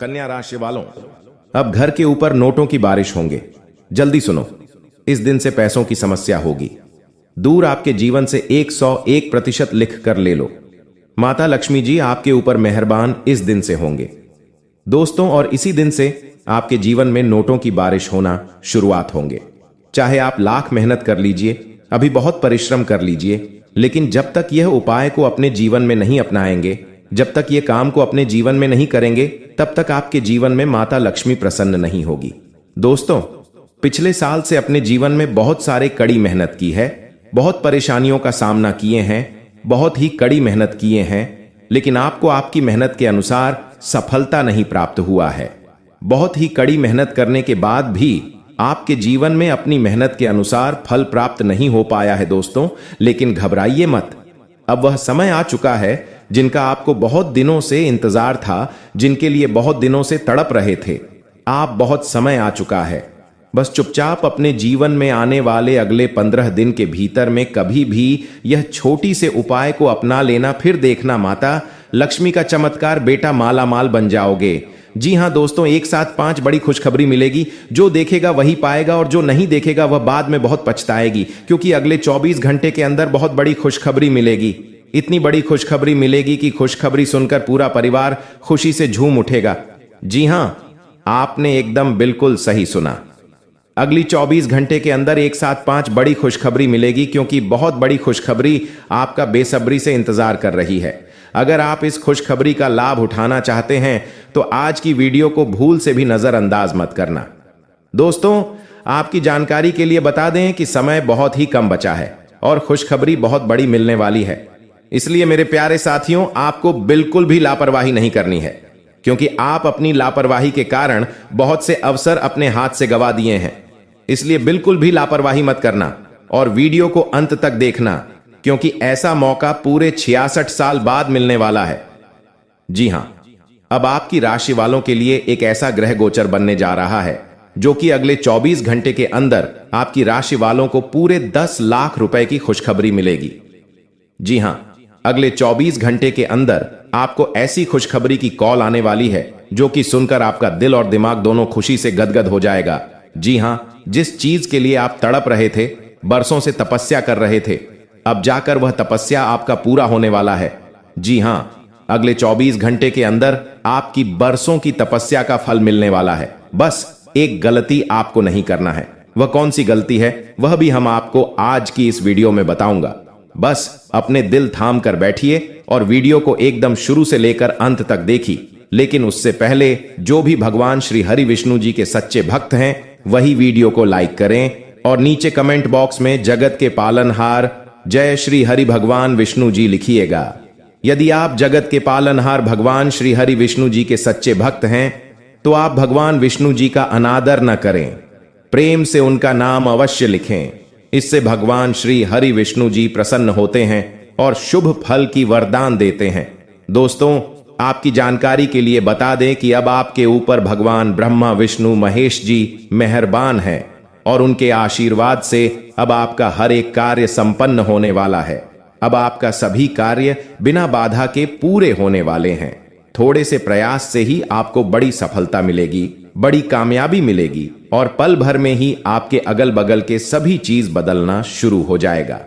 कन्या राशि वालों, अब घर के ऊपर नोटों की बारिश होंगे। जल्दी सुनो, इस दिन से पैसों की समस्या होगी। दूर आपके जीवन से 101% लिख कर ले लो। माता लक्ष्मी जी आपके ऊपर मेहरबान इस दिन से होंगे दोस्तों, और इसी दिन से आपके जीवन में नोटों की बारिश होना शुरुआत होंगे। चाहे आप लाख मेहनत कर लीजिए, अभी बहुत परिश्रम कर लीजिए, लेकिन जब तक यह उपाय को अपने जीवन में नहीं अपनाएंगे, जब तक ये काम को अपने जीवन में नहीं करेंगे, तब तक आपके जीवन में माता लक्ष्मी प्रसन्न नहीं होगी। दोस्तों, पिछले साल से अपने जीवन में बहुत सारे कड़ी मेहनत की है, बहुत परेशानियों का सामना किए हैं, बहुत ही कड़ी मेहनत किए हैं, लेकिन आपको आपकी मेहनत के अनुसार सफलता नहीं प्राप्त हुआ है। बहुत ही कड़ी मेहनत करने के बाद भी आपके जीवन में अपनी मेहनत के अनुसार फल प्राप्त नहीं हो पाया है दोस्तों, लेकिन घबराइए मत। अब वह समय आ चुका है जिनका आपको बहुत दिनों से इंतजार था, जिनके लिए बहुत दिनों से तड़प रहे थे। आप बहुत समय आ चुका है, बस चुपचाप अपने जीवन में आने वाले अगले 15 दिन के भीतर में कभी भी यह छोटी से उपाय को अपना लेना, फिर देखना माता लक्ष्मी का चमत्कार, बेटा माला माल बन जाओगे। जी हां दोस्तों, एक साथ 5 बड़ी खुशखबरी मिलेगी। जो देखेगा वही पाएगा, और जो नहीं देखेगा वह बाद में बहुत पछताएगी, क्योंकि अगले 24 घंटे के अंदर बहुत बड़ी खुशखबरी मिलेगी। इतनी बड़ी खुशखबरी मिलेगी कि खुशखबरी सुनकर पूरा परिवार खुशी से झूम उठेगा। जी हां, आपने एकदम बिल्कुल सही सुना। अगली 24 घंटे के अंदर एक साथ 5 बड़ी खुशखबरी मिलेगी, क्योंकि बहुत बड़ी खुशखबरी आपका बेसब्री से इंतजार कर रही है। अगर आप इस खुशखबरी का लाभ उठाना चाहते हैं तो आज की वीडियो को भूल से भी नजरअंदाज मत करना। दोस्तों, आपकी जानकारी के लिए बता दें कि समय बहुत ही कम बचा है और खुशखबरी बहुत बड़ी मिलने वाली है। इसलिए मेरे प्यारे साथियों, आपको बिल्कुल भी लापरवाही नहीं करनी है, क्योंकि आप अपनी लापरवाही के कारण बहुत से अवसर अपने हाथ से गंवा दिए हैं। इसलिए बिल्कुल भी लापरवाही मत करना और वीडियो को अंत तक देखना, क्योंकि ऐसा मौका पूरे 66 साल बाद मिलने वाला है। जी हां, अब आपकी राशि वालों के लिए एक ऐसा ग्रह गोचर बनने जा रहा है जो कि अगले 24 घंटे के अंदर आपकी राशि वालों को पूरे 10 लाख रुपए की खुशखबरी मिलेगी। जी हां, अगले 24 घंटे के अंदर आपको ऐसी खुशखबरी की कॉल आने वाली है जो कि सुनकर आपका दिल और दिमाग दोनों खुशी से गदगद हो जाएगा। जी हां, जिस चीज के लिए आप तड़प रहे थे, बरसों से तपस्या कर रहे थे, अब जाकर वह तपस्या आपका पूरा होने वाला है। जी हां, अगले 24 घंटे के अंदर आपकी बरसों की तपस्या का फल मिलने वाला है। बस एक गलती आपको नहीं करना है। वह कौन सी गलती है, वह भी हम आपको आज की इस वीडियो में बताऊंगा। बस अपने दिल थाम कर बैठिए और वीडियो को एकदम शुरू से लेकर अंत तक देखिए। लेकिन उससे पहले जो भी भगवान श्री हरि विष्णु जी के सच्चे भक्त हैं, वही वीडियो को लाइक करें और नीचे कमेंट बॉक्स में जगत के पालनहार जय श्री हरि भगवान विष्णु जी लिखिएगा। यदि आप जगत के पालनहार भगवान श्री हरि विष्णु जी के सच्चे भक्त हैं, तो आप भगवान विष्णु जी का अनादर न करें, प्रेम से उनका नाम अवश्य लिखें। इससे भगवान श्री हरि विष्णु जी प्रसन्न होते हैं और शुभ फल की वरदान देते हैं। दोस्तों, आपकी जानकारी के लिए बता दें कि अब आपके ऊपर भगवान ब्रह्मा विष्णु महेश जी मेहरबान हैं और उनके आशीर्वाद से अब आपका हर एक कार्य संपन्न होने वाला है। अब आपका सभी कार्य बिना बाधा के पूरे होने वाले हैं। थोड़े से प्रयास से ही आपको बड़ी सफलता मिलेगी, बड़ी कामयाबी मिलेगी, और पल भर में ही आपके अगल बगल के सभी चीज बदलना शुरू हो जाएगा।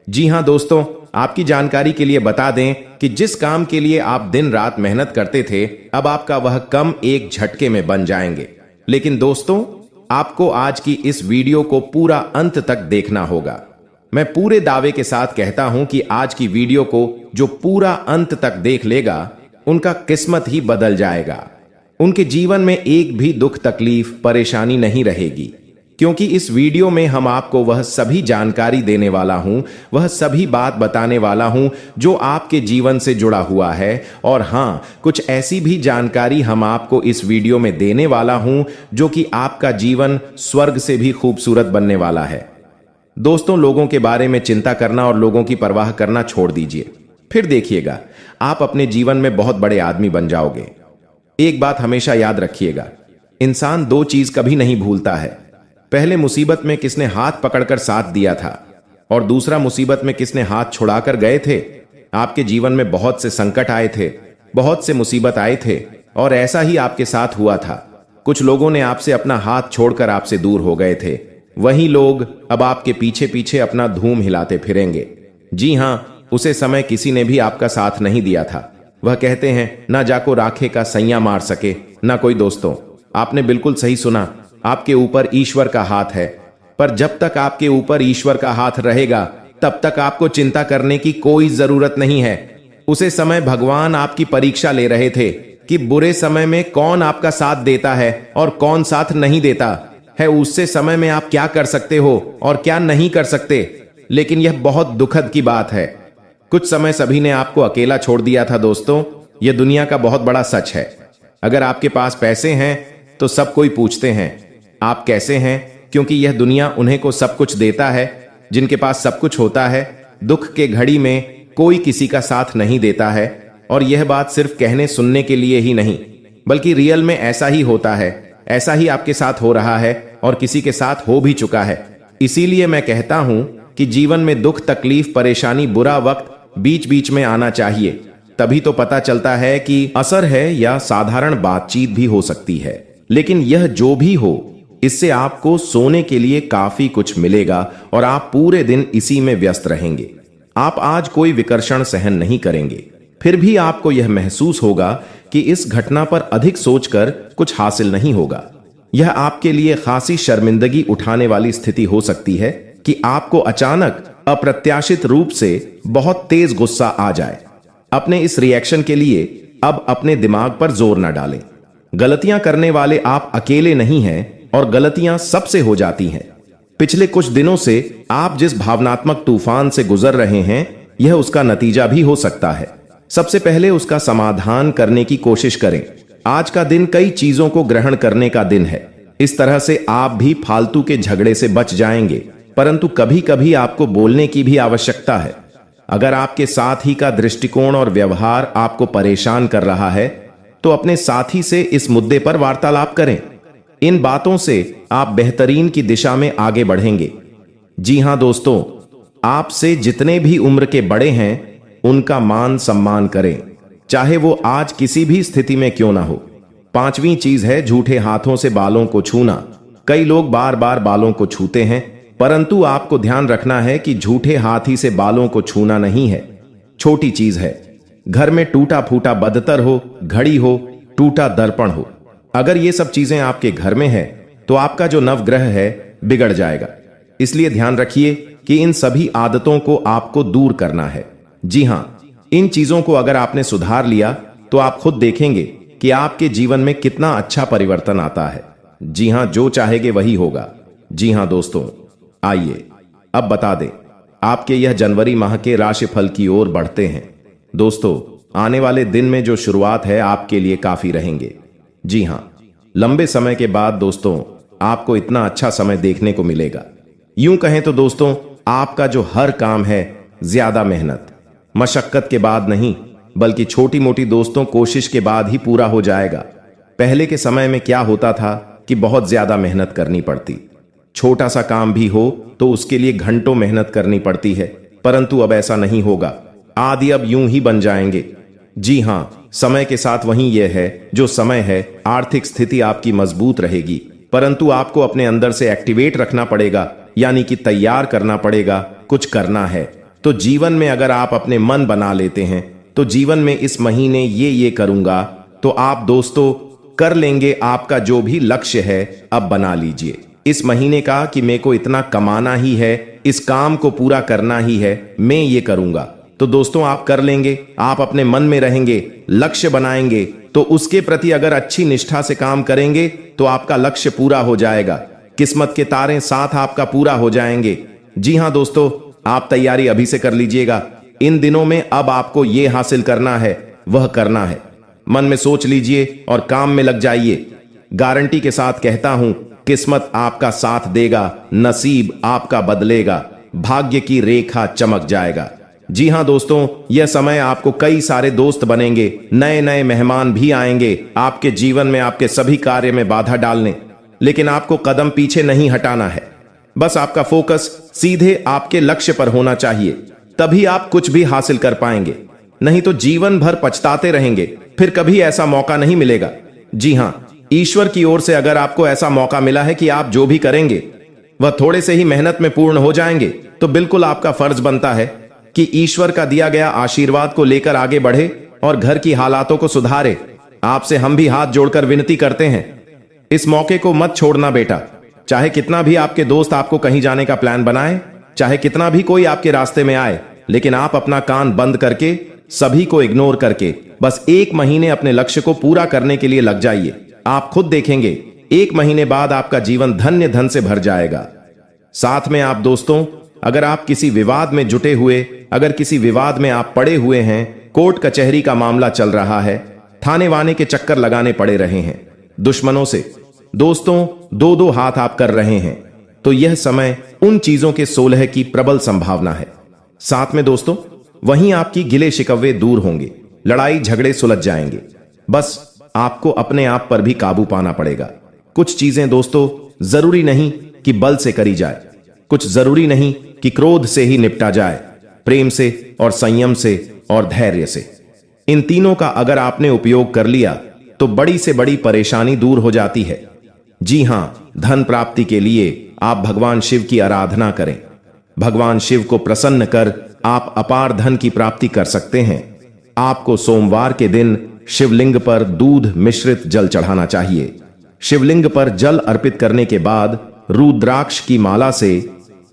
जी हां दोस्तों, आपकी जानकारी के लिए बता दें कि जिस काम के लिए आप दिन रात मेहनत करते थे, अब आपका वह कम एक झटके में बन जाएंगे। लेकिन दोस्तों, आपको आज की इस वीडियो को पूरा अंत तक देखना होगा। मैं पूरे दावे के साथ कहता हूं कि आज की वीडियो को जो पूरा अंत तक देख लेगा, उनका किस्मत ही बदल जाएगा। उनके जीवन में एक भी दुख तकलीफ परेशानी नहीं रहेगी, क्योंकि इस वीडियो में हम आपको वह सभी जानकारी देने वाला हूं, वह सभी बात बताने वाला हूं जो आपके जीवन से जुड़ा हुआ है। और हां, कुछ ऐसी भी जानकारी हम आपको इस वीडियो में देने वाला हूं जो कि आपका जीवन स्वर्ग से भी खूबसूरत बनने वाला है। दोस्तों, लोगों के बारे में चिंता करना और लोगों की परवाह करना छोड़ दीजिए, फिर देखिएगा आप अपने जीवन में बहुत बड़े आदमी बन जाओगे। एक बात हमेशा याद रखिएगा, इंसान 2 चीज कभी नहीं भूलता है। पहले मुसीबत में किसने हाथ पकड़कर साथ दिया था, और दूसरा मुसीबत में किसने हाथ छुड़ाकर गए थे। आपके जीवन में बहुत से संकट आए थे, बहुत से मुसीबत आए थे, और ऐसा ही आपके साथ हुआ था। कुछ लोगों ने आपसे अपना हाथ छोड़कर आपसे दूर हो गए थे। वही लोग अब आपके पीछे पीछे अपना धूम हिलाते फिरेंगे। जी हां, उसे समय किसी ने भी आपका साथ नहीं दिया था। वह कहते हैं, ना जाको राखे का सैया मार सके ना कोई। दोस्तों, आपने बिल्कुल सही सुना, आपके ऊपर ईश्वर का हाथ है। पर जब तक आपके ऊपर ईश्वर का हाथ रहेगा तब तक आपको चिंता करने की कोई जरूरत नहीं है। उसे समय भगवान आपकी परीक्षा ले रहे थे कि बुरे समय में कौन आपका साथ देता है और कौन साथ नहीं देता है। उससे समय में आप क्या कर सकते हो और क्या नहीं कर सकते। लेकिन यह बहुत दुखद की बात है, कुछ समय सभी ने आपको अकेला छोड़ दिया था। दोस्तों, यह दुनिया का बहुत बड़ा सच है। अगर आपके पास पैसे हैं तो सब कोई पूछते हैं आप कैसे हैं, क्योंकि यह दुनिया उन्हें को सब कुछ देता है जिनके पास सब कुछ होता है। दुख के घड़ी में कोई किसी का साथ नहीं देता है। और यह बात सिर्फ कहने सुनने के लिए ही नहीं, बल्कि रियल में ऐसा ही होता है। ऐसा ही आपके साथ हो रहा है और किसी के साथ हो भी चुका है। इसीलिए मैं कहता हूं कि जीवन में दुख, तकलीफ, परेशानी, बुरा वक्त बीच बीच में आना चाहिए। तभी तो पता चलता है कि असर है या साधारण बातचीत भी हो सकती है। लेकिन यह जो भी हो, इससे आपको सोने के लिए काफी कुछ मिलेगा और आप पूरे दिन इसी में व्यस्त रहेंगे। आप आज कोई विकर्षण सहन नहीं करेंगे। फिर भी आपको यह महसूस होगा कि इस घटना पर अधिक सोचकर कुछ हासिल नहीं होगा। यह आपके लिए खासी शर्मिंदगी उठाने वाली स्थिति हो सकती है कि आपको अचानक अप्रत्याशित रूप से बहुत तेज गुस्सा आ जाए। अपने इस रिएक्शन के लिए अब अपने दिमाग पर जोर न डालें। गलतियां करने वाले आप अकेले नहीं हैं और गलतियां सबसे हो जाती हैं। पिछले कुछ दिनों से आप जिस भावनात्मक तूफान से गुजर रहे हैं, यह उसका नतीजा भी हो सकता है। सबसे पहले उसका समाधान करने की कोशिश करें। आज का दिन कई चीजों को ग्रहण करने का दिन है। इस तरह से आप भी फालतू के झगड़े से बच जाएंगे, परंतु कभी कभी आपको बोलने की भी आवश्यकता है। अगर आपके साथी का दृष्टिकोण और व्यवहार आपको परेशान कर रहा है तो अपने साथी से इस मुद्दे पर वार्तालाप करें। इन बातों से आप बेहतरीन की दिशा में आगे बढ़ेंगे। जी हां दोस्तों, आपसे जितने भी उम्र के बड़े हैं उनका मान सम्मान करें, चाहे वो आज किसी भी स्थिति में क्यों ना हो। पांचवी चीज है झूठे हाथों से बालों को छूना। कई लोग बार बार बालों को छूते हैं, परंतु आपको ध्यान रखना है कि झूठे हाथ ही से बालों को छूना नहीं है। छोटी चीज है, घर में टूटा फूटा बदतर हो, घड़ी हो, टूटा दर्पण हो, अगर ये सब चीजें आपके घर में है तो आपका जो नवग्रह है बिगड़ जाएगा। इसलिए ध्यान रखिए कि इन सभी आदतों को आपको दूर करना है। जी हां, इन चीजों को अगर आपने सुधार लिया तो आप खुद देखेंगे कि आपके जीवन में कितना अच्छा परिवर्तन आता है। जी हां, जो चाहेंगे वही होगा। जी हां दोस्तों, आइए अब बता दें, आपके यह जनवरी माह के राशिफल की ओर बढ़ते हैं। दोस्तों, आने वाले दिन में जो शुरुआत है आपके लिए काफी रहेंगे। जी हां, लंबे समय के बाद दोस्तों आपको इतना अच्छा समय देखने को मिलेगा। यूं कहें तो दोस्तों, आपका जो हर काम है ज्यादा मेहनत मशक्कत के बाद नहीं, बल्कि छोटी मोटी दोस्तों कोशिश के बाद ही पूरा हो जाएगा। पहले के समय में क्या होता था कि बहुत ज्यादा मेहनत करनी पड़ती, छोटा सा काम भी हो तो उसके लिए घंटों मेहनत करनी पड़ती है, परंतु अब ऐसा नहीं होगा। आदि अब यूं ही बन जाएंगे। जी हां, समय के साथ वहीं यह है जो समय है। आर्थिक स्थिति आपकी मजबूत रहेगी, परंतु आपको अपने अंदर से एक्टिवेट रखना पड़ेगा, यानी कि तैयार करना पड़ेगा। कुछ करना है तो जीवन में अगर आप अपने मन बना लेते हैं तो जीवन में इस महीने ये करूंगा तो आप दोस्तों कर लेंगे। आपका जो भी लक्ष्य है अब बना लीजिए इस महीने का कि मेरे को इतना कमाना ही है, इस काम को पूरा करना ही है, मैं ये करूंगा। तो दोस्तों आप कर लेंगे। आप अपने मन में रहेंगे, लक्ष्य बनाएंगे, तो उसके प्रति अगर अच्छी निष्ठा से काम करेंगे तो आपका लक्ष्य पूरा हो जाएगा। किस्मत के तारे साथ आपका पूरा हो जाएंगे। जी हां दोस्तों, आप तैयारी अभी से कर लीजिएगा। इन दिनों में अब आपको यह हासिल करना है, वह करना है। मन में सोच लीजिए और काम में लग जाइए। गारंटी के साथ कहता हूं, किस्मत आपका साथ देगा, नसीब आपका बदलेगा, भाग्य की रेखा चमक जाएगा। जी हां दोस्तों, यह समय आपको कई सारे दोस्त बनेंगे, नए नए मेहमान भी आएंगे आपके जीवन में, आपके सभी कार्य में बाधा डालने। लेकिन आपको कदम पीछे नहीं हटाना है, बस आपका फोकस सीधे आपके लक्ष्य पर होना चाहिए। तभी आप कुछ भी हासिल कर पाएंगे, नहीं तो जीवन भर पछताते रहेंगे। फिर कभी ऐसा मौका नहीं मिलेगा। जी हां, ईश्वर की ओर से अगर आपको ऐसा मौका मिला है कि आप जो भी करेंगे वह थोड़े से ही मेहनत में पूर्ण हो जाएंगे, तो बिल्कुल आपका फर्ज बनता है कि ईश्वर का दिया गया आशीर्वाद को लेकर आगे बढ़े और घर की हालातों को सुधारे। आपसे हम भी हाथ जोड़कर विनती करते हैं, इस मौके को मत छोड़ना बेटा। चाहे कितना भी आपके दोस्त आपको कहीं जाने का प्लान बनाए, चाहे कितना भी कोई आपके रास्ते में आए, लेकिन आप अपना कान बंद करके, सभी को इग्नोर करके बस 1 महीने अपने लक्ष्य को पूरा करने के लिए लग जाइए। आप खुद देखेंगे 1 महीने बाद आपका जीवन धन्य धन से भर जाएगा। साथ में आप दोस्तों, अगर आप किसी विवाद में जुटे हुए, अगर किसी विवाद में आप पड़े हुए हैं, कोर्ट कचहरी का मामला चल रहा है, थाने वाने के चक्कर लगाने पड़े रहे हैं, दुश्मनों से दोस्तों 2-2 हाथ आप कर रहे हैं, तो यह समय उन चीजों के 16 की प्रबल संभावना है। साथ में दोस्तों, वहीं आपकी गिले शिकवे दूर होंगे, लड़ाई झगड़े सुलझ जाएंगे। बस आपको अपने आप पर भी काबू पाना पड़ेगा। कुछ चीजें दोस्तों जरूरी नहीं कि बल से करी जाए, कुछ जरूरी नहीं कि क्रोध से ही निपटा जाए, प्रेम से और संयम से और धैर्य से। इन तीनों का अगर आपने उपयोग कर लिया तो बड़ी से बड़ी परेशानी दूर हो जाती है। जी हां, धन प्राप्ति के लिए आप भगवान शिव की आराधना करें। भगवान शिव को प्रसन्न कर आप अपार धन की प्राप्ति कर सकते हैं। आपको सोमवार के दिन शिवलिंग पर दूध मिश्रित जल चढ़ाना चाहिए। शिवलिंग पर जल अर्पित करने के बाद रुद्राक्ष की माला से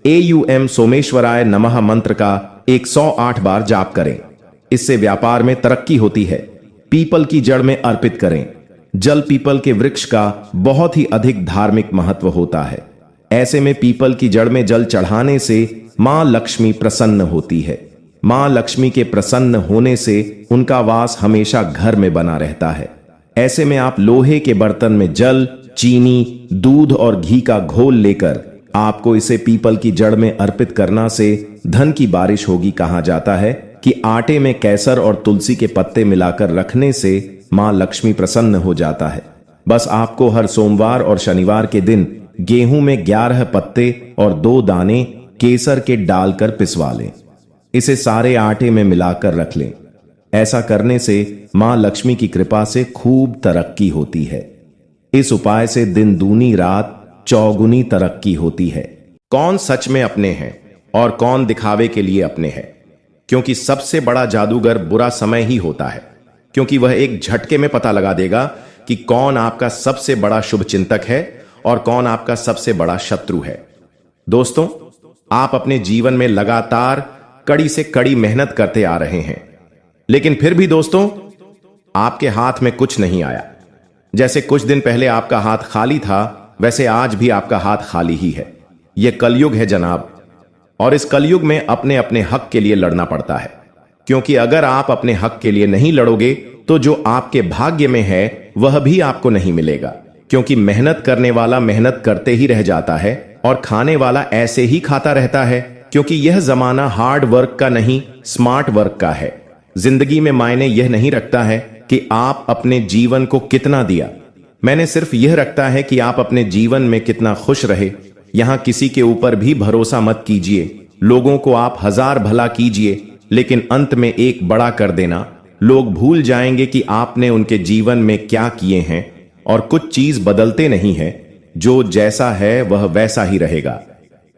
AUM सोमेश्वराय नमः मंत्र का 108 बार जाप करें। इससे व्यापार में तरक्की होती है। पीपल की जड़ में अर्पित करें। जल पीपल के वृक्ष का बहुत ही अधिक धार्मिक महत्व होता है। ऐसे में पीपल की जड़ में जल चढ़ाने से मां लक्ष्मी प्रसन्न होती है। मां लक्ष्मी के प्रसन्न होने से उनका वास हमेशा घर में बना रहता है। ऐसे में आप लोहे के बर्तन में जल, चीनी, दूध और घी का घोल लेकर आपको इसे पीपल की जड़ में अर्पित करना से धन की बारिश होगी। कहा जाता है कि आटे में केसर और तुलसी के पत्ते मिलाकर रखने से मां लक्ष्मी प्रसन्न हो जाता है। बस आपको हर सोमवार और शनिवार के दिन गेहूं में 11 पत्ते और 2 दाने केसर के डालकर पिसवा लें। इसे सारे आटे में मिलाकर रख लें। ऐसा करने से मां लक्ष्मी की कृपा से खूब तरक्की होती है। इस उपाय से दिन दूनी रात चौगुनी तरक्की होती है। कौन सच में अपने हैं और कौन दिखावे के लिए अपने हैं, क्योंकि सबसे बड़ा जादूगर बुरा समय ही होता है, क्योंकि वह एक झटके में पता लगा देगा कि कौन आपका सबसे बड़ा शुभ चिंतक है और कौन आपका सबसे बड़ा शत्रु है। दोस्तों, आप अपने जीवन में लगातार कड़ी से कड़ी मेहनत करते आ रहे हैं, लेकिन फिर भी दोस्तों आपके हाथ में कुछ नहीं आया। जैसे कुछ दिन पहले आपका हाथ खाली था, वैसे आज भी आपका हाथ खाली ही है। यह कलयुग है जनाब, और इस कलयुग में अपने अपने हक के लिए लड़ना पड़ता है, क्योंकि अगर आप अपने हक के लिए नहीं लड़ोगे तो जो आपके भाग्य में है वह भी आपको नहीं मिलेगा, क्योंकि मेहनत करने वाला मेहनत करते ही रह जाता है और खाने वाला ऐसे ही खाता रहता है, क्योंकि यह जमाना हार्ड वर्क का नहीं, स्मार्ट वर्क का है। जिंदगी में मायने यह नहीं रखता है कि आप अपने जीवन को कितना दिया, मैंने सिर्फ यह रखता है कि आप अपने जीवन में कितना खुश रहे। यहां किसी के ऊपर भी भरोसा मत कीजिए। लोगों को आप 1000 भला कीजिए, लेकिन अंत में एक बड़ा कर देना। लोग भूल जाएंगे कि आपने उनके जीवन में क्या किए हैं, और कुछ चीज बदलते नहीं है। जो जैसा है वह वैसा ही रहेगा।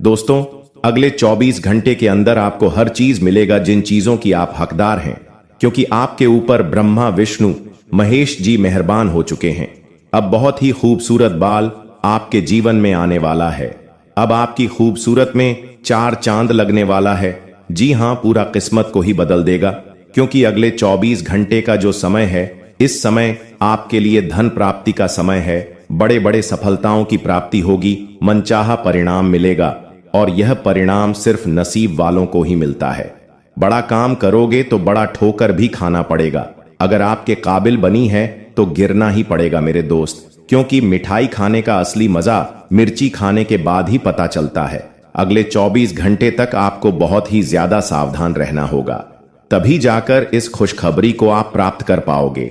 दोस्तों, अगले 24 घंटे के अंदर आपको हर चीज मिलेगा जिन चीजों की आप हकदार हैं, क्योंकि आपके ऊपर ब्रह्मा विष्णु महेश जी मेहरबान हो चुके हैं। अब बहुत ही खूबसूरत बाल आपके जीवन में आने वाला है। अब आपकी खूबसूरत में 4 चांद लगने वाला है। जी हां, पूरा किस्मत को ही बदल देगा, क्योंकि अगले 24 घंटे का जो समय है, इस समय आपके लिए धन प्राप्ति का समय है। बड़े बड़े सफलताओं की प्राप्ति होगी, मनचाहा परिणाम मिलेगा, और यह परिणाम सिर्फ नसीब वालों को ही मिलता है। बड़ा काम करोगे तो बड़ा ठोकर भी खाना पड़ेगा। अगर आपके काबिल बनी है तो गिरना ही पड़ेगा मेरे दोस्त, क्योंकि मिठाई खाने का असली मजा मिर्ची खाने के बाद ही पता चलता है। अगले 24 घंटे तक आपको बहुत ही ज्यादा सावधान रहना होगा, तभी जाकर इस खुशखबरी को आप प्राप्त कर पाओगे,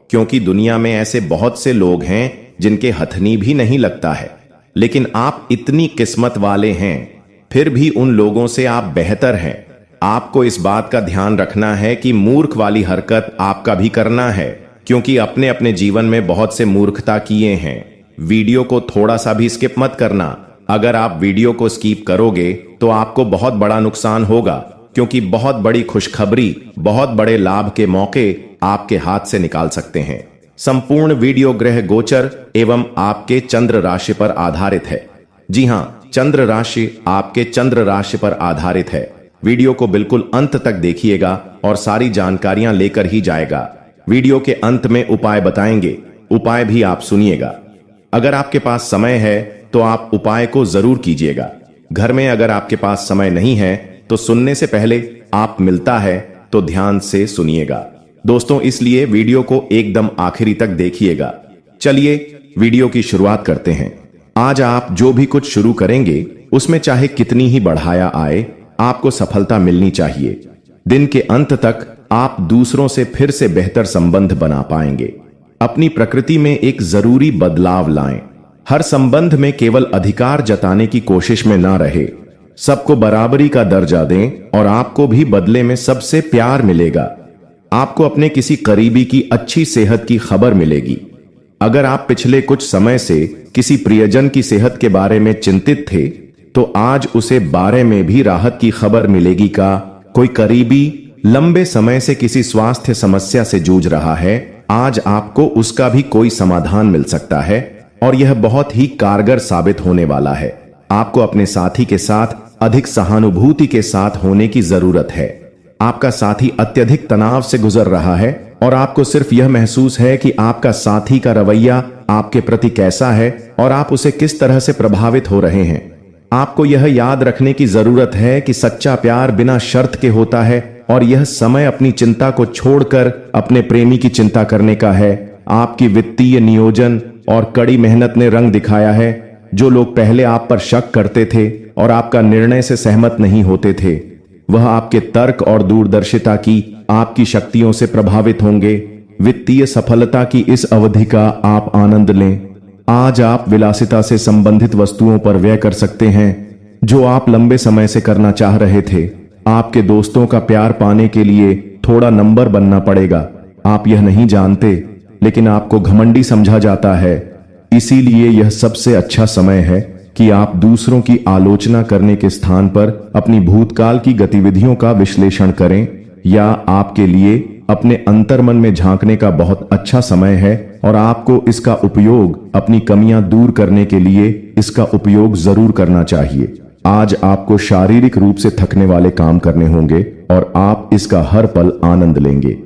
क्योंकि दुनिया में ऐसे बहुत से लोग हैं जिनके हथनी भी नहीं लगता है, लेकिन आप इतनी किस्मत वाले हैं, फिर भी उन लोगों से आप बेहतर हैं। आपको इस बात का ध्यान रखना है कि मूर्ख वाली हरकत आपका भी करना है। क्योंकि अपने अपने जीवन में बहुत से मूर्खता किए हैं। वीडियो को थोड़ा सा भी स्किप मत करना। अगर आप वीडियो को स्किप करोगे तो आपको बहुत बड़ा नुकसान होगा, क्योंकि बहुत बड़ी खुशखबरी, बहुत बड़े लाभ के मौके आपके हाथ से निकाल सकते हैं। संपूर्ण वीडियो ग्रह गोचर एवं आपके चंद्र राशि पर आधारित है। जी हाँ, चंद्र राशि आपके चंद्र राशि पर आधारित है। वीडियो को बिल्कुल अंत तक देखिएगा और सारी जानकारियां लेकर ही जाएगा। वीडियो के अंत में उपाय बताएंगे, उपाय भी आप सुनिएगा। अगर आपके पास समय है तो आप उपाय को जरूर कीजिएगा। घर में अगर आपके पास समय नहीं है तो सुनने से पहले आप मिलता है तो ध्यान से सुनिएगा दोस्तों, इसलिए वीडियो को एकदम आखिरी तक देखिएगा। चलिए वीडियो की शुरुआत करते हैं। आज आप जो भी कुछ शुरू करेंगे उसमें चाहे कितनी ही बढ़ाया आए, आपको सफलता मिलनी चाहिए। दिन के अंत तक आप दूसरों से फिर से बेहतर संबंध बना पाएंगे। अपनी प्रकृति में एक जरूरी बदलाव लाएं। हर संबंध में केवल अधिकार जताने की कोशिश में ना रहे। सबको बराबरी का दर्जा दें और आपको भी बदले में सबसे प्यार मिलेगा। आपको अपने किसी करीबी की अच्छी सेहत की खबर मिलेगी। अगर आप पिछले कुछ समय से किसी प्रियजन की सेहत के बारे में चिंतित थे तो आज उसे बारे में भी राहत की खबर मिलेगी। का कोई करीबी लंबे समय से किसी स्वास्थ्य समस्या से जूझ रहा है, आज आपको उसका भी कोई समाधान मिल सकता है और यह बहुत ही कारगर साबित होने वाला है। आपको अपने साथी के साथ अधिक सहानुभूति के साथ होने की जरूरत है। आपका साथी अत्यधिक तनाव से गुजर रहा है और आपको सिर्फ यह महसूस है कि आपका साथी का रवैया आपके प्रति कैसा है और आप उसे किस तरह से प्रभावित हो रहे हैं। आपको यह याद रखने की जरूरत है कि सच्चा प्यार बिना शर्त के होता है और यह समय अपनी चिंता को छोड़कर अपने प्रेमी की चिंता करने का है। आपकी वित्तीय नियोजन और कड़ी मेहनत ने रंग दिखाया है। जो लोग पहले आप पर शक करते थे और आपका निर्णय से सहमत नहीं होते थे, वह आपके तर्क और दूरदर्शिता की आपकी शक्तियों से प्रभावित होंगे। वित्तीय सफलता की इस अवधि का आप आनंद लें। आज आप विलासिता से संबंधित वस्तुओं पर व्यय कर सकते हैं जो आप लंबे समय से करना चाह रहे थे। आपके दोस्तों का प्यार पाने के लिए थोड़ा नंबर बनना पड़ेगा। आप यह नहीं जानते, लेकिन आपको घमंडी समझा जाता है। इसीलिए यह सबसे अच्छा समय है कि आप दूसरों की आलोचना करने के स्थान पर अपनी भूतकाल की गतिविधियों का विश्लेषण करें, या आपके लिए अपने अंतर्मन में झांकने का बहुत अच्छा समय है और आपको इसका उपयोग अपनी कमियां दूर करने के लिए इसका उपयोग जरूर करना चाहिए। आज आपको शारीरिक रूप से थकने वाले काम करने होंगे और आप इसका हर पल आनंद लेंगे।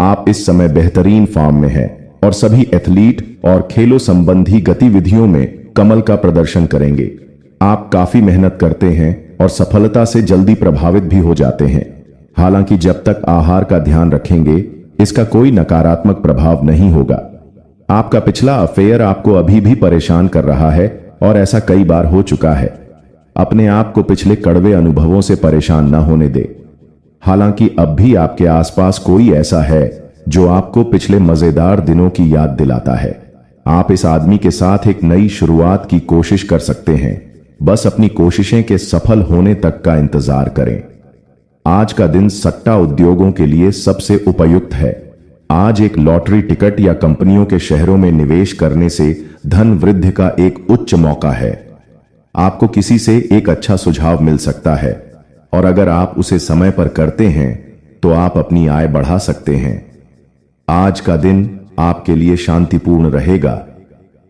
आप इस समय बेहतरीन फॉर्म में हैं और सभी एथलीट और खेलों संबंधी गतिविधियों में कमल का प्रदर्शन करेंगे। आप काफी मेहनत करते हैं और सफलता से जल्दी प्रभावित भी हो जाते हैं। हालांकि जब तक आहार का ध्यान रखेंगे इसका कोई नकारात्मक प्रभाव नहीं होगा। आपका पिछला अफेयर आपको अभी भी परेशान कर रहा है और ऐसा कई बार हो चुका है। अपने आप को पिछले कड़वे अनुभवों से परेशान न होने दे। हालांकि अब भी आपके आसपास कोई ऐसा है जो आपको पिछले मजेदार दिनों की याद दिलाता है। आप इस आदमी के साथ एक नई शुरुआत की कोशिश कर सकते हैं। बस अपनी कोशिशें के सफल होने तक का इंतजार करें। आज का दिन सट्टा उद्योगों के लिए सबसे उपयुक्त है। आज एक लॉटरी टिकट या कंपनियों के शेयरों में निवेश करने से धन वृद्धि का एक उच्च मौका है। आपको किसी से एक अच्छा सुझाव मिल सकता है और अगर आप उसे समय पर करते हैं तो आप अपनी आय बढ़ा सकते हैं। आज का दिन आपके लिए शांतिपूर्ण रहेगा।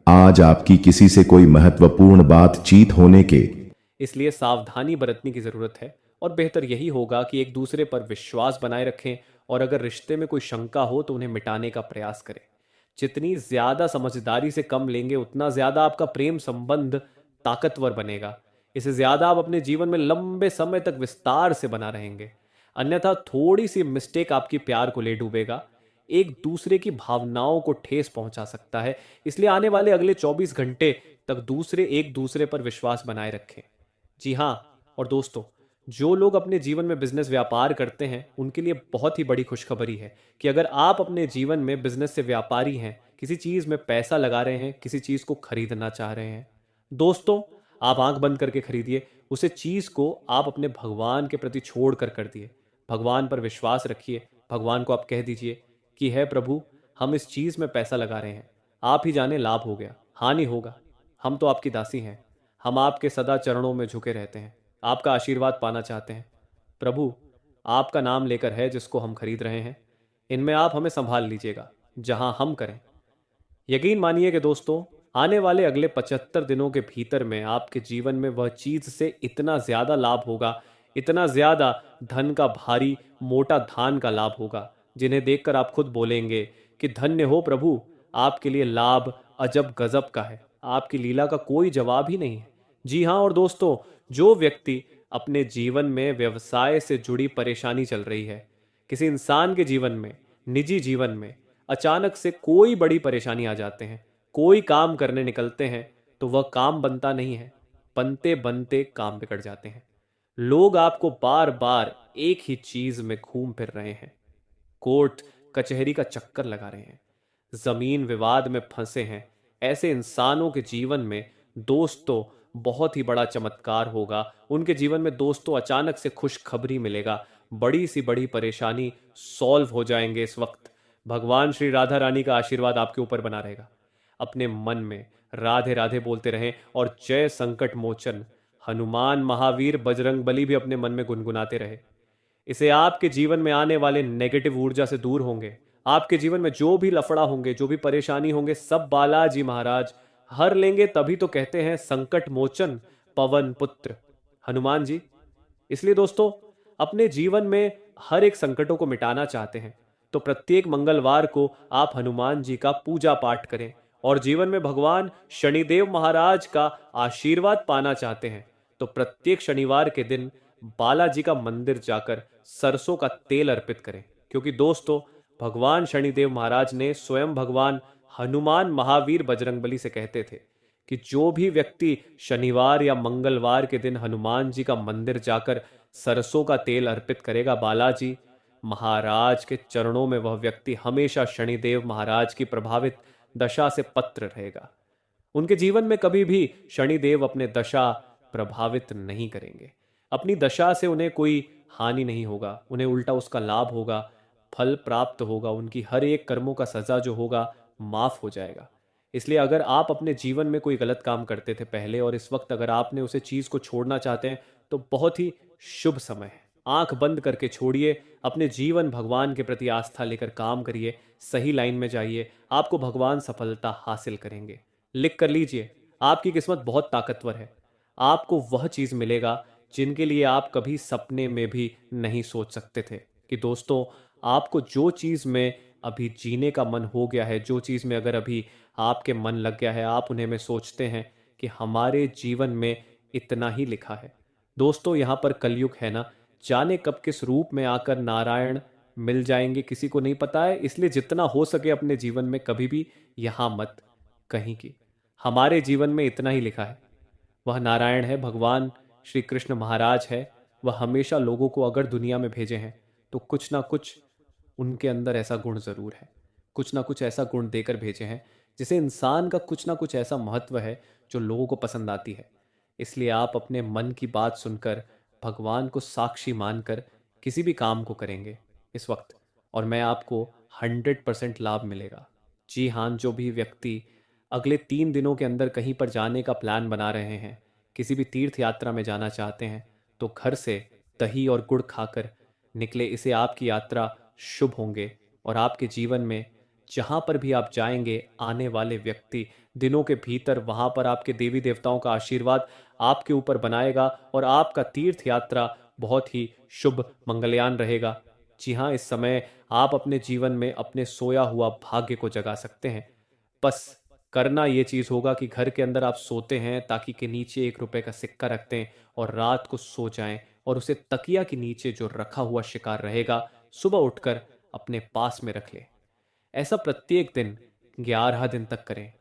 आज आपकी किसी से कोई महत्वपूर्ण बातचीत होने के इसलिए सावधानी बरतने की जरूरत है और बेहतर यही होगा कि एक दूसरे पर विश्वास बनाए रखें और अगर रिश्ते में कोई शंका हो तो उन्हें मिटाने का प्रयास करें। जितनी ज्यादा समझदारी से कम लेंगे उतना ज्यादा आपका प्रेम संबंध ताकतवर बनेगा। इससे ज्यादा आप अपने जीवन में लंबे समय तक विस्तार से बना रहेंगे। अन्यथा थोड़ी सी मिस्टेक आपकी प्यार को ले डूबेगा, एक दूसरे की भावनाओं को ठेस पहुंचा सकता है। इसलिए आने वाले अगले 24 घंटे तक दूसरे एक दूसरे पर विश्वास बनाए रखें। जी हाँ, और दोस्तों, जो लोग अपने जीवन में बिजनेस व्यापार करते हैं उनके लिए बहुत ही बड़ी खुशखबरी है कि अगर आप अपने जीवन में बिजनेस से व्यापारी हैं, किसी चीज में पैसा लगा रहे हैं, किसी चीज को खरीदना चाह रहे हैं, दोस्तों, आप आंख बंद करके खरीदिए। उसे चीज को आप अपने भगवान के प्रति छोड़ कर दिए। भगवान पर विश्वास रखिए। भगवान को आप कह दीजिए कि है प्रभु, हम इस चीज में पैसा लगा रहे हैं, आप ही जाने लाभ हो गया, हानि होगा। हम तो आपकी दासी हैं, हम आपके सदा चरणों में झुके रहते हैं, आपका आशीर्वाद पाना चाहते हैं। प्रभु, आपका नाम लेकर है जिसको हम खरीद रहे हैं, इनमें आप हमें संभाल लीजिएगा, जहां हम करें। यकीन मानिए कि दोस्तों, आने वाले अगले 75 दिनों के भीतर में आपके जीवन में वह चीज से इतना ज्यादा लाभ होगा, इतना ज्यादा धन का भारी मोटा धान का लाभ होगा, जिन्हें देखकर आप खुद बोलेंगे कि धन्य हो प्रभु, आपके लिए लाभ अजब गजब का है, आपकी लीला का कोई जवाब ही नहीं है। जी हाँ, और दोस्तों, जो व्यक्ति अपने जीवन में व्यवसाय से जुड़ी परेशानी चल रही है, किसी इंसान के जीवन में, निजी जीवन में अचानक से कोई बड़ी परेशानी आ जाते हैं, कोई काम करने निकलते हैं तो वह काम बनता नहीं है, बनते बनते काम बिगड़ जाते हैं। लोग आपको बार बार एक ही चीज में घूम फिर रहे हैं, कोर्ट कचहरी का चक्कर लगा रहे हैं, जमीन विवाद में फंसे हैं। ऐसे इंसानों के जीवन में दोस्तों बहुत ही बड़ा चमत्कार होगा, उनके जीवन में दोस्तों अचानक से खुशखबरी मिलेगा, बड़ी सी बड़ी परेशानी सॉल्व हो जाएंगे। इस वक्त भगवान श्री राधा रानी का आशीर्वाद आपके ऊपर बना रहेगा। अपने मन में राधे राधे बोलते रहें और जय संकट मोचन हनुमान महावीर बजरंग बली भी अपने मन में गुनगुनाते रहे। इसे आपके जीवन में आने वाले नेगेटिव ऊर्जा से दूर होंगे, आपके जीवन में जो भी लफड़ा होंगे, जो भी परेशानी होंगे, सब बालाजी महाराज हर लेंगे। तभी तो कहते हैं संकट मोचन पवन पुत्र हनुमान जी। इसलिए दोस्तों, अपने जीवन में हर एक संकटों को मिटाना चाहते हैं तो प्रत्येक मंगलवार को आप हनुमान जी का पूजा पाठ करें, और जीवन में भगवान शनिदेव महाराज का आशीर्वाद पाना चाहते हैं तो प्रत्येक शनिवार के दिन बालाजी का मंदिर जाकर सरसों का तेल अर्पित करें। क्योंकि दोस्तों, भगवान शनिदेव महाराज ने स्वयं भगवान हनुमान महावीर बजरंगबली से कहते थे कि जो भी व्यक्ति शनिवार या मंगलवार के दिन हनुमान जी का मंदिर जाकर सरसों का तेल अर्पित करेगा बालाजी महाराज के चरणों में, वह व्यक्ति हमेशा शनिदेव महाराज की प्रभावित दशा से पत्र रहेगा। उनके जीवन में कभी भी शनिदेव अपने दशा प्रभावित नहीं करेंगे, अपनी दशा से उन्हें कोई हानि नहीं होगा, उन्हें उल्टा उसका लाभ होगा, फल प्राप्त होगा, उनकी हर एक कर्मों का सजा जो होगा माफ हो जाएगा। इसलिए अगर आप अपने जीवन में कोई गलत काम करते थे पहले और इस वक्त अगर आपने उसे चीज को छोड़ना चाहते हैं तो बहुत ही शुभ समय है। आंख बंद करके छोड़िए, अपने जीवन भगवान के प्रति आस्था लेकर काम करिए, सही लाइन में जाइए, आपको भगवान सफलता हासिल करेंगे। लिख कर लीजिए, आपकी किस्मत बहुत ताकतवर है, आपको वह चीज मिलेगा जिनके लिए आप कभी सपने में भी नहीं सोच सकते थे। कि दोस्तों, आपको जो चीज में अभी जीने का मन हो गया है, जो चीज में अगर अभी आपके मन लग गया है, आप उन्हें में सोचते हैं कि हमारे जीवन में इतना ही लिखा है। दोस्तों, यहाँ पर कलयुग है ना, जाने कब किस रूप में आकर नारायण मिल जाएंगे किसी को नहीं पता है। इसलिए जितना हो सके अपने जीवन में कभी भी यहाँ मत कहीं की, हमारे जीवन में इतना ही लिखा है, वह नारायण है, भगवान श्री कृष्ण महाराज है। वह हमेशा लोगों को अगर दुनिया में भेजे हैं तो कुछ ना कुछ उनके अंदर ऐसा गुण जरूर है, कुछ ना कुछ ऐसा गुण देकर भेजे हैं जिसे इंसान का कुछ ना कुछ ऐसा महत्व है जो लोगों को पसंद आती है। इसलिए आप अपने मन की बात सुनकर भगवान को साक्षी मानकर किसी भी काम को करेंगे इस वक्त, और मैं आपको 100% लाभ मिलेगा। जी हाँ, जो भी व्यक्ति अगले 3 दिनों के अंदर कहीं पर जाने का प्लान बना रहे हैं, किसी भी तीर्थ यात्रा में जाना चाहते हैं, तो घर से दही और गुड़ खाकर निकले। इसे आपकी यात्रा शुभ होंगे और आपके जीवन में जहां पर भी आप जाएंगे, आने वाले व्यक्ति दिनों के भीतर वहां पर आपके देवी देवताओं का आशीर्वाद आपके ऊपर बनाएगा और आपका तीर्थ यात्रा बहुत ही शुभ मंगलयान रहेगा। जी हाँ, इस समय आप अपने जीवन में अपने सोया हुआ भाग्य को जगा सकते हैं। बस करना ये चीज होगा कि घर के अंदर आप सोते हैं ताकि के नीचे 1 रुपए का सिक्का रखते हैं और रात को सो जाएं और उसे तकिया के नीचे जो रखा हुआ शिकार रहेगा सुबह उठकर अपने पास में रख ले। ऐसा प्रत्येक दिन 11 दिन तक करें।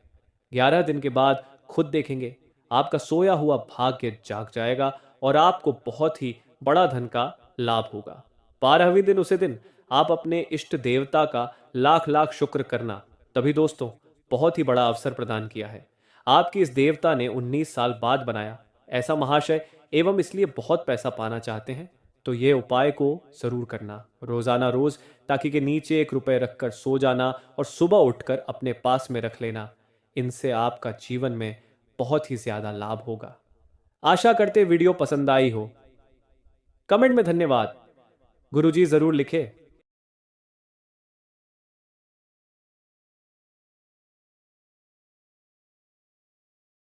11 दिन के बाद खुद देखेंगे आपका सोया हुआ भाग्य जाग जाएगा और आपको बहुत ही बड़ा धन का लाभ होगा। 12वें दिन उसे दिन आप अपने इष्ट देवता का लाख लाख शुक्र करना। तभी दोस्तों, बहुत ही बड़ा अवसर प्रदान किया है। आपकी इस देवता ने 19 साल बाद बनाया। ऐसा महाशय एवं इसलिए बहुत पैसा पाना चाहते हैं तो ये उपाय को जरूर करना रोजाना रोज, ताकि के नीचे 1 रुपए रखकर सो जाना और सुबह उठकर अपने पास में रख लेना। इनसे आपका जीवन में बहुत ही ज्यादा लाभ होगा। आशा करते वीडियो पसंद आई हो। कमेंट में धन्यवाद गुरुजी जरूर लिखे